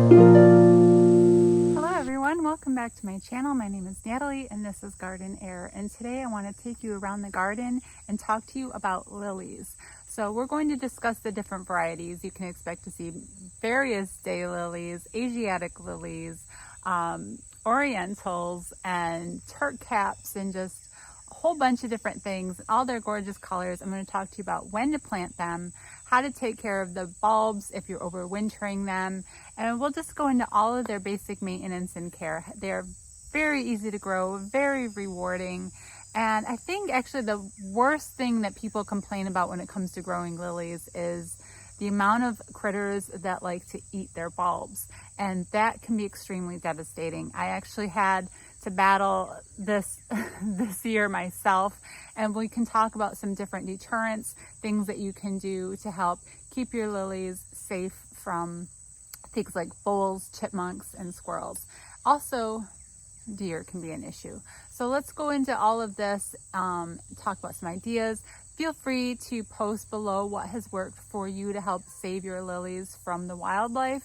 Hello everyone, welcome back to my channel. My name is Natalie and this is Garden Air, and today I want to take you around the garden and talk to you about lilies. So we're going to discuss the different varieties. You can expect to see various daylilies, Asiatic lilies, orientals and Turk caps, and just a whole bunch of different things, all their gorgeous colors. I'm going to talk to you about when to plant them, how to take care of the bulbs if you're overwintering them, and we'll just go into all of their basic maintenance and care. They're very easy to grow, very rewarding, and I think actually the worst thing that people complain about when it comes to growing lilies is the amount of critters that like to eat their bulbs, and that can be extremely devastating. I actually had to battle this this year myself, and we can talk about some different deterrents, things that you can do to help keep your lilies safe from things like voles, chipmunks, and squirrels. Also, deer can be an issue. So let's go into all of this, talk about some ideas. Feel free to post below what has worked for you to help save your lilies from the wildlife.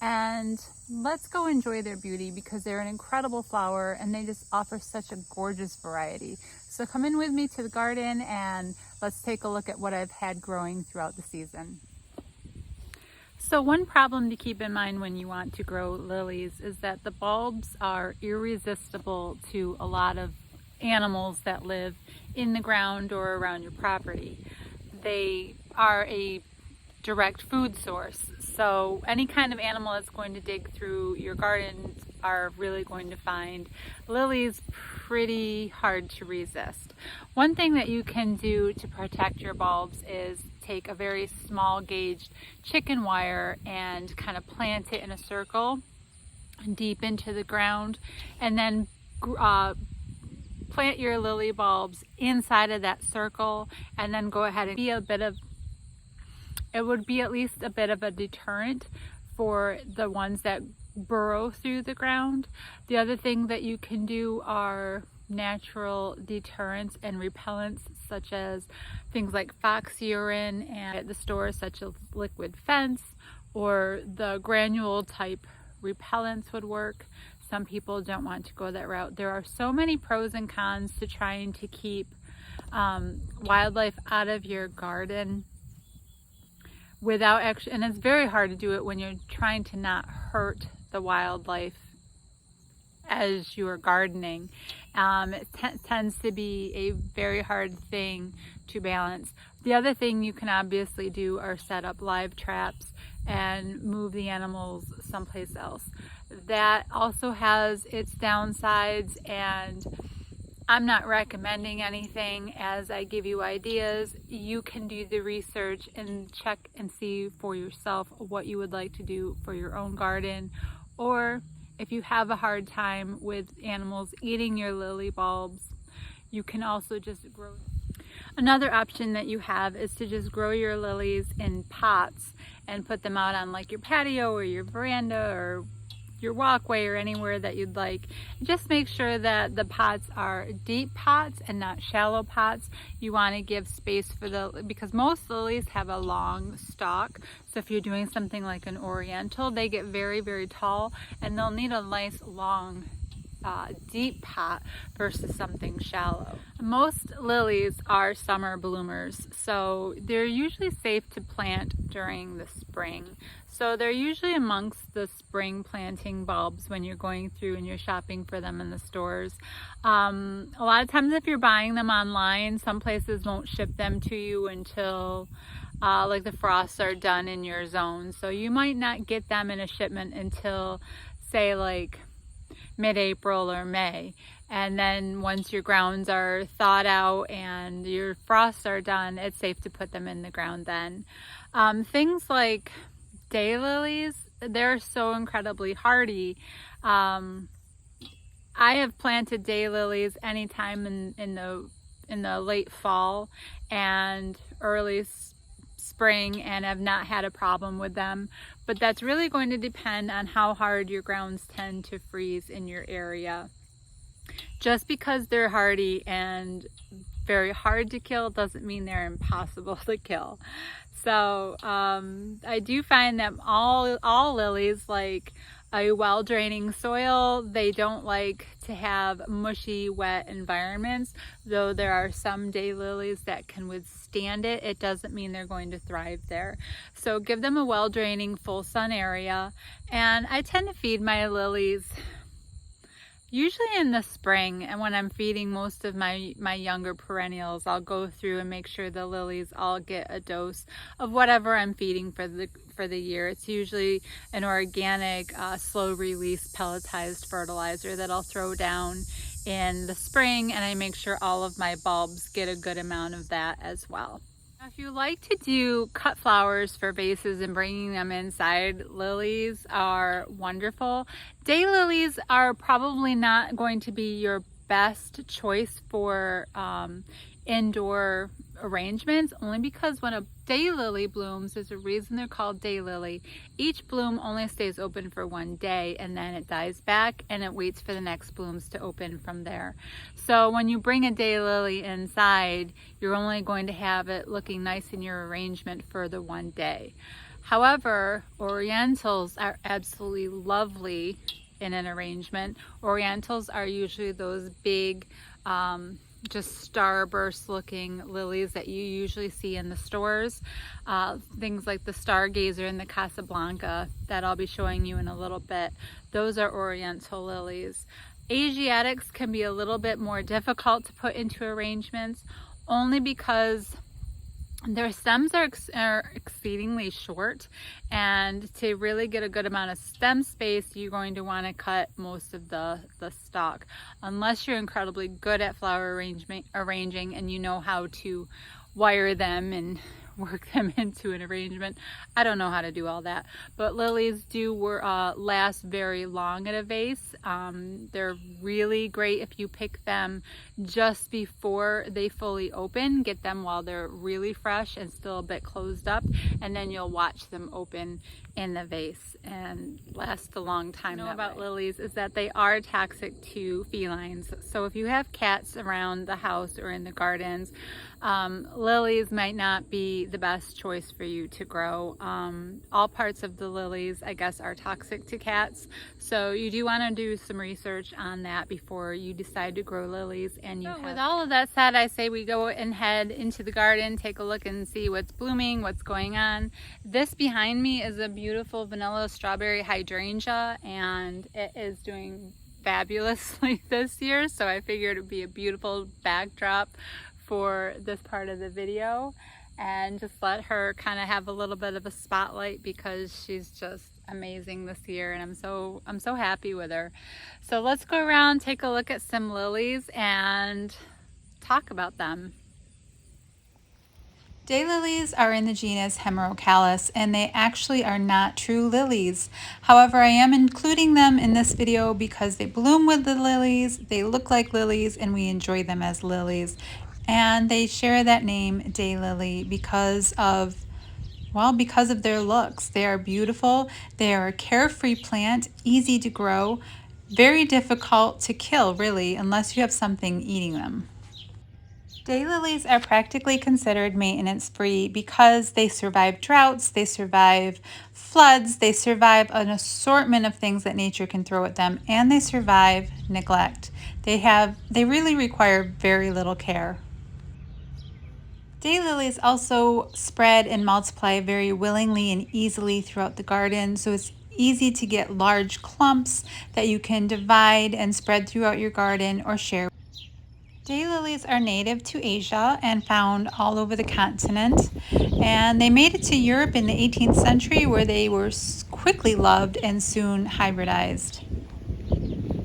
And let's go enjoy their beauty, because they're an incredible flower and they just offer such a gorgeous variety. So come in with me to the garden and let's take a look at what I've had growing throughout the season. So one problem to keep in mind when you want to grow lilies is that the bulbs are irresistible to a lot of animals that live in the ground or around your property. They are a direct food source, so any kind of animal that's going to dig through your garden are really going to find lilies pretty hard to resist. One thing that you can do to protect your bulbs is take a very small gauged chicken wire and kind of plant it in a circle deep into the ground, and then plant your lily bulbs inside of that circle, and then go ahead and it would be at least a bit of a deterrent for the ones that burrow through the ground. The other thing that you can do are natural deterrents and repellents, such as things like fox urine, and at the stores such as liquid fence or the granule type repellents would work. Some people don't want to go that route. There are so many pros and cons to trying to keep wildlife out of your garden without actually, and it's very hard to do it when you're trying to not hurt the wildlife as you're gardening. It tends to be a very hard thing to balance. The other thing you can obviously do are set up live traps and move the animals someplace else. That also has its downsides, and I'm not recommending anything. As I give you ideas, you can do the research and check and see for yourself what you would like to do for your own garden, or if you have a hard time with animals eating your lily bulbs, you can also just grow. Another option that you have is to just grow your lilies in pots and put them out on like your patio or your veranda or your walkway or anywhere that you'd like. Just make sure that the pots are deep pots and not shallow pots. You want to give space for because most lilies have a long stalk. So if you're doing something like an oriental, they get very, very tall and they'll need a nice long deep pot versus something shallow. Most lilies are summer bloomers, so they're usually safe to plant during the spring. So they're usually amongst the spring planting bulbs when you're going through and you're shopping for them in the stores. A lot of times if you're buying them online, some places won't ship them to you until like the frosts are done in your zone. So you might not get them in a shipment until, say, like mid-April or May. And then once your grounds are thawed out and your frosts are done, it's safe to put them in the ground then. Things like daylilies, they're so incredibly hardy. I have planted daylilies anytime in the late fall and early spring and have not had a problem with them, but that's really going to depend on how hard your grounds tend to freeze in your area. Just because they're hardy and very hard to kill doesn't mean they're impossible to kill. So I do find that all lilies like a well-draining soil. They don't like to have mushy, wet environments, though there are some daylilies that can withstand it. It doesn't mean they're going to thrive there. So give them a well-draining, full sun area. And I tend to feed my lilies usually in the spring, and when I'm feeding most of my younger perennials, I'll go through and make sure the lilies all get a dose of whatever I'm feeding for the year. It's usually an organic, slow release pelletized fertilizer that I'll throw down in the spring, and I make sure all of my bulbs get a good amount of that as well. If you like to do cut flowers for vases and bringing them inside, lilies are wonderful. Daylilies are probably not going to be your best choice for indoor arrangements, only because when a daylily blooms, there's a reason they're called daylily. Each bloom only stays open for one day and then it dies back and it waits for the next blooms to open from there. So when you bring a daylily inside, you're only going to have it looking nice in your arrangement for the one day. However, orientals are absolutely lovely in an arrangement. Orientals are usually those big just starburst looking lilies that you usually see in the stores. Things like the Stargazer and the Casablanca that I'll be showing you in a little bit. Those are oriental lilies. Asiatics can be a little bit more difficult to put into arrangements only because their stems are exceedingly short, and to really get a good amount of stem space, you're going to want to cut most of the stalk, unless you're incredibly good at flower arranging and you know how to wire them and work them into an arrangement. I don't know how to do all that, but lilies do last very long at a vase. They're really great if you pick them just before they fully open. Get them while they're really fresh and still a bit closed up, and then you'll watch them open in the vase and last a long time. What I know about lilies is that they are toxic to felines. So if you have cats around the house or in the gardens, lilies might not be the best choice for you to grow. All parts of the lilies, I guess, are toxic to cats. So you do want to do some research on that before you decide to grow lilies. And with all of that said, I say we go and head into the garden, take a look and see what's blooming, what's going on. This behind me is a beautiful vanilla strawberry hydrangea, and it is doing fabulously this year. So I figured it would be a beautiful backdrop for this part of the video and just let her kind of have a little bit of a spotlight because she's just amazing this year, and I'm so happy with her. So let's go around, take a look at some lilies and talk about them. Daylilies are in the genus Hemerocallis, and they actually are not true lilies. However, I am including them in this video because they bloom with the lilies, they look like lilies, and we enjoy them as lilies. And they share that name, daylily, because of their looks. They are beautiful, they are a carefree plant, easy to grow, very difficult to kill, really, unless you have something eating them. Daylilies are practically considered maintenance-free because they survive droughts, they survive floods, they survive an assortment of things that nature can throw at them, and they survive neglect. They really require very little care. Daylilies also spread and multiply very willingly and easily throughout the garden, so it's easy to get large clumps that you can divide and spread throughout your garden or share. Daylilies are native to Asia and found all over the continent, and they made it to Europe in the 18th century where they were quickly loved and soon hybridized.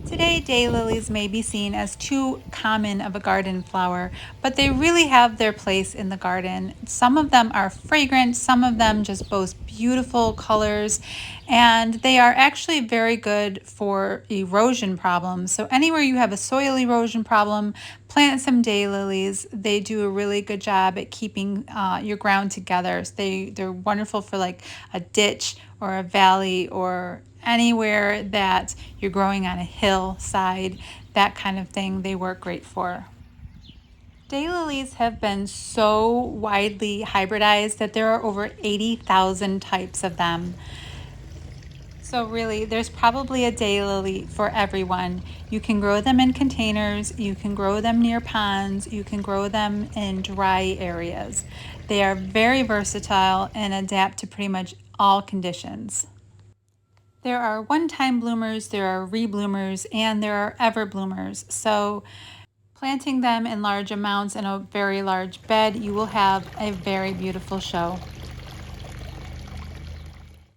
Today, daylilies may be seen as too common of a garden flower, but they really have their place in the garden. Some of them are fragrant, some of them just boast beautiful colors, and they are actually very good for erosion problems. So anywhere you have a soil erosion problem, plant some daylilies. They do a really good job at keeping your ground together. They're wonderful for like a ditch or a valley or anywhere that you're growing on a hillside, that kind of thing, they work great for. Daylilies have been so widely hybridized that there are over 80,000 types of them. So really, there's probably a daylily for everyone. You can grow them in containers, you can grow them near ponds, you can grow them in dry areas. They are very versatile and adapt to pretty much all conditions. There are one-time bloomers, there are rebloomers, and there are ever bloomers. So planting them in large amounts in a very large bed, you will have a very beautiful show.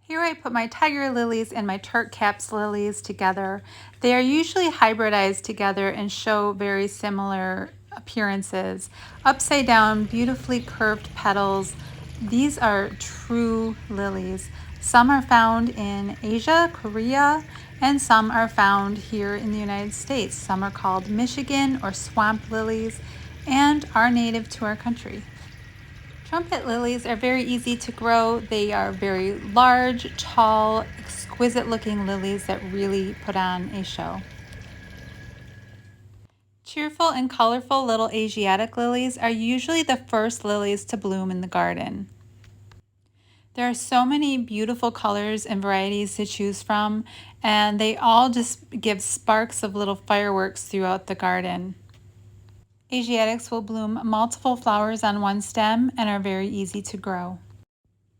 Here I put my tiger lilies and my Turk caps lilies together. They are usually hybridized together and show very similar appearances. Upside down, beautifully curved petals. These are true lilies. Some are found in Asia, Korea, and some are found here in the United States. Some are called Michigan or swamp lilies and are native to our country. Trumpet lilies are very easy to grow. They are very large, tall, exquisite looking lilies that really put on a show. Cheerful and colorful little Asiatic lilies are usually the first lilies to bloom in the garden. There are so many beautiful colors and varieties to choose from, and they all just give sparks of little fireworks throughout the garden. Asiatics will bloom multiple flowers on one stem and are very easy to grow.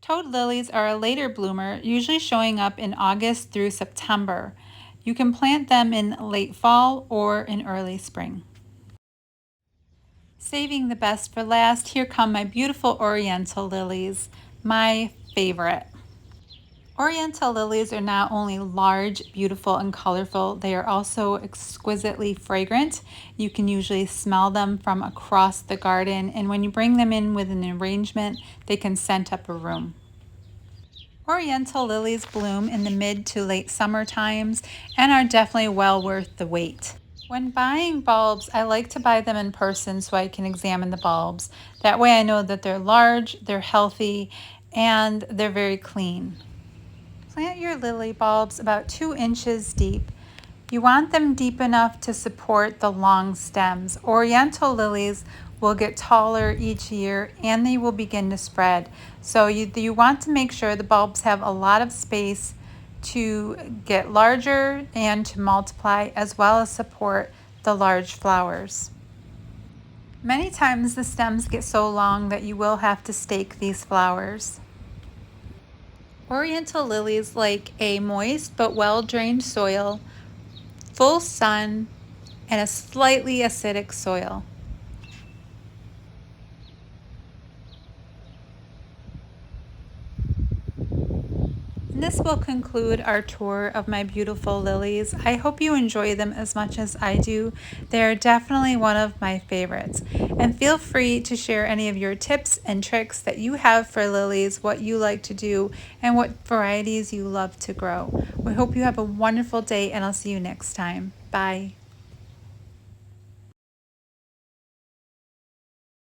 Toad lilies are a later bloomer, usually showing up in August through September. You can plant them in late fall or in early spring. Saving the best for last, here come my beautiful oriental lilies, my favorite. Oriental lilies are not only large, beautiful, and colorful, they are also exquisitely fragrant. You can usually smell them from across the garden, and when you bring them in with an arrangement, they can scent up a room. Oriental lilies bloom in the mid to late summer times and are definitely well worth the wait. When buying bulbs, I like to buy them in person so I can examine the bulbs. That way I know that they're large, they're healthy, and they're very clean. Plant your lily bulbs about 2 inches deep. You want them deep enough to support the long stems. Oriental lilies will get taller each year and they will begin to spread. So you want to make sure the bulbs have a lot of space to get larger and to multiply, as well as support the large flowers. Many times the stems get so long that you will have to stake these flowers. Oriental lilies like a moist but well-drained soil, full sun, and a slightly acidic soil. And this will conclude our tour of my beautiful lilies. I hope you enjoy them as much as I do. They're definitely one of my favorites. And feel free to share any of your tips and tricks that you have for lilies, what you like to do, and what varieties you love to grow. We hope you have a wonderful day, and I'll see you next time. Bye.